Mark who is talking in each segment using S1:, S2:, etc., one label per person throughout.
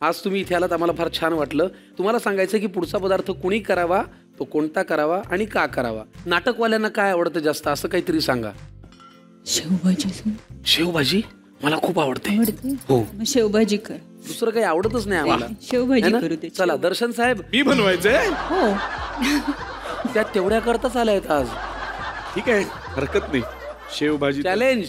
S1: आज तुम्ही इथे आलात, आम्हाला फार छान वाटलं. तुम्हाला सांगायचं की पुढचा पदार्थ कुणी करावा, तो कोणता करावा आणि का करावा. नाटकवाल्यांना काय आवडतं जास्त असं काहीतरी सांगा.
S2: शेवभाजी.
S1: शेवभाजी मला खूप आवडते. हो,
S2: शेवभाजी कर.
S1: दुसरं काही आवडतच नाही आम्हाला.
S2: शेवभाजी करू दे.
S1: चला दर्शन साहेब,
S3: मी बनवायचंय.
S2: हो
S1: त्या तेवढ्या करताच आल्यात आज.
S3: ठीक आहे, हरकत नाही. शेवभाजी
S1: चॅलेंज.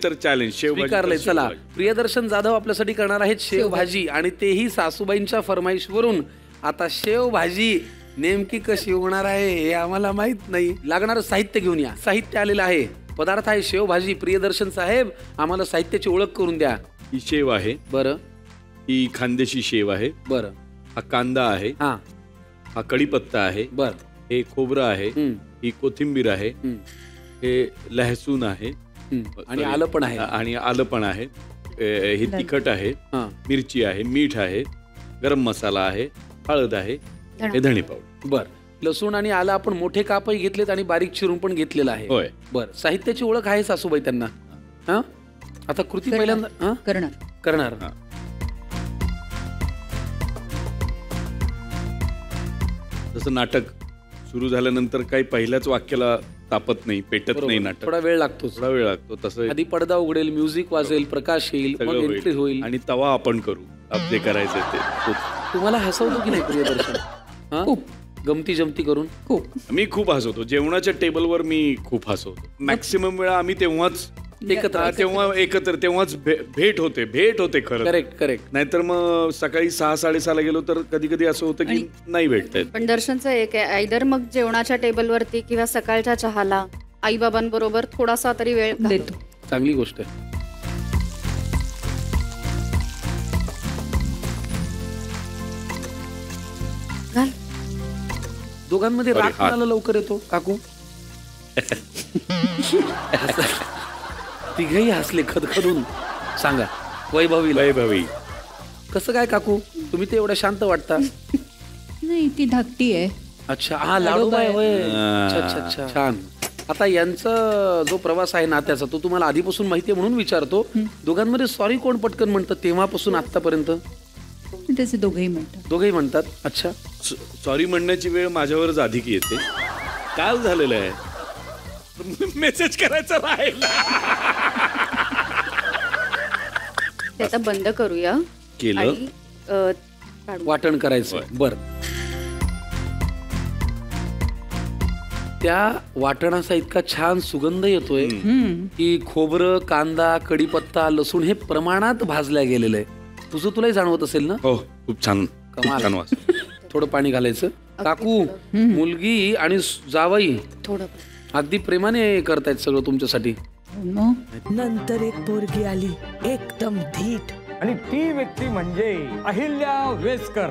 S3: तर चॅलेंज.
S1: स्वीकारलंय. चला, प्रियदर्शन जाधव आपल्यासाठी करणार आहेत शेवभाजी आणि तेही सासूबाईंच्या फरमाईशवरून. आता शेवभाजी नेमकी कशी होणार आहे हे आम्हाला माहित नाही. लागणारं साहित्य घेऊन या. साहित्य आलेलं आहे. पदार्थ आहे शेवभाजी. प्रियदर्शन साहेब, आम्हाला साहित्याची ओळख करून द्या.
S3: ही शेव आहे.
S1: बरं.
S3: ही खानदेशी शेव आहे.
S1: बरं.
S3: हा कांदा आहे. हा कढीपत्ता आहे.
S1: बर.
S3: हे खोबरं आहे. ही कोथिंबीर आहे. हे लहसून आहे
S1: आणि आलं पण आहे.
S3: आणि आलं पण आहे. हे तिखट आहे. मिरची आहे. मीठ आहे. गरम मसाला आहे. हळद आहे. हे धणे पावडर.
S1: बर. लसूण आणि आलं आपण मोठे कापही घेतलेत आणि बारीक चिरून पण घेतलेलं आहे.
S3: होय.
S1: बर. साहित्याची ओळख आहे सासूबाई त्यांना. आता कृती पहिल्यांदा करणार.
S3: जसं नाटक सुरू झाल्यानंतर काही पहिल्याच वाक्याला तापत नाही, पेटत नाही नाटक.
S1: थोडा वेळ लागतो.
S3: तसं
S1: आधी पडदा उघडेल, म्युझिक वाजेल, प्रकाश येईल, मग एंट्री होईल
S3: आणि तवा आपण करू. अब जे करायचं ते.
S1: तुम्हाला हसवतो की नाही प्रियदर्शन?
S2: खूप
S1: गमती जमती करून.
S2: खूप.
S3: मी खूप हसवतो. जेवणाच्या टेबलवर मी खूप हसवतो. मॅक्सिमम वेळा आम्ही तेव्हाच तेव्हाच भेट होते खरं.
S1: करेक्ट.
S3: नाहीतर मग सकाळी 6-6:30 गेलो तर कधी कधी असं होतं की नाही भेटतायत.
S4: पण दर्शनचं एक आहे, आयदर मग जेवणाच्या टेबलवरती किंवा सकाळच्या चहाला आई बाबांबरोबर थोडासा तरी वेळ
S2: देतो.
S1: चांगली गोष्ट आहे.
S4: घाल.
S1: दोघांमध्ये राग कोणाला लवकर येतो काकू? तिघही हसले खदखदून. सांगा. वैभवी. कसं काय काकू, तुम्ही ते एवढं शांत वाटता?
S2: नाही, ती धाकटी आहे.
S1: अच्छा, लाडोबा आहे. अच्छा. छान. आता यांचा जो प्रवास आहे नात्याचा, तो तुम्हाला आधीपासून माहिती आहे म्हणून विचारतो. दोघांमध्ये सॉरी कोण पटकन म्हणतं तेव्हापासून आतापर्यंत?
S2: त्याचे दोघेही
S1: म्हणतात. अच्छा.
S3: सॉरी म्हणण्याची वेळ माझ्यावरच अधिक येते. काल झालेलं आहे. मेसेज करायचा राहिला.
S4: ते आता बंद करूया.
S3: केलं.
S1: वाटण करायचं. बर. त्या वाटणाचा इतका छान सुगंध येतोय की खोबरं, कांदा, कढीपत्ता, लसूण हे प्रमाणात भाजल्या गेलेलं आहे. तुझं तुलाही जाणवत असेल ना?
S3: हो, खूप छान.
S1: कमाल. थोडं पाणी घालायचं. काकू, मुलगी आणि जावई
S4: थोडं
S1: अगदी प्रेमाने करतायत सगळं तुमच्यासाठी.
S5: नंतर एक पोरगी आली, एकदम धीट,
S6: आणि ती व्यक्ती म्हणजे अहिल्या वेसकर.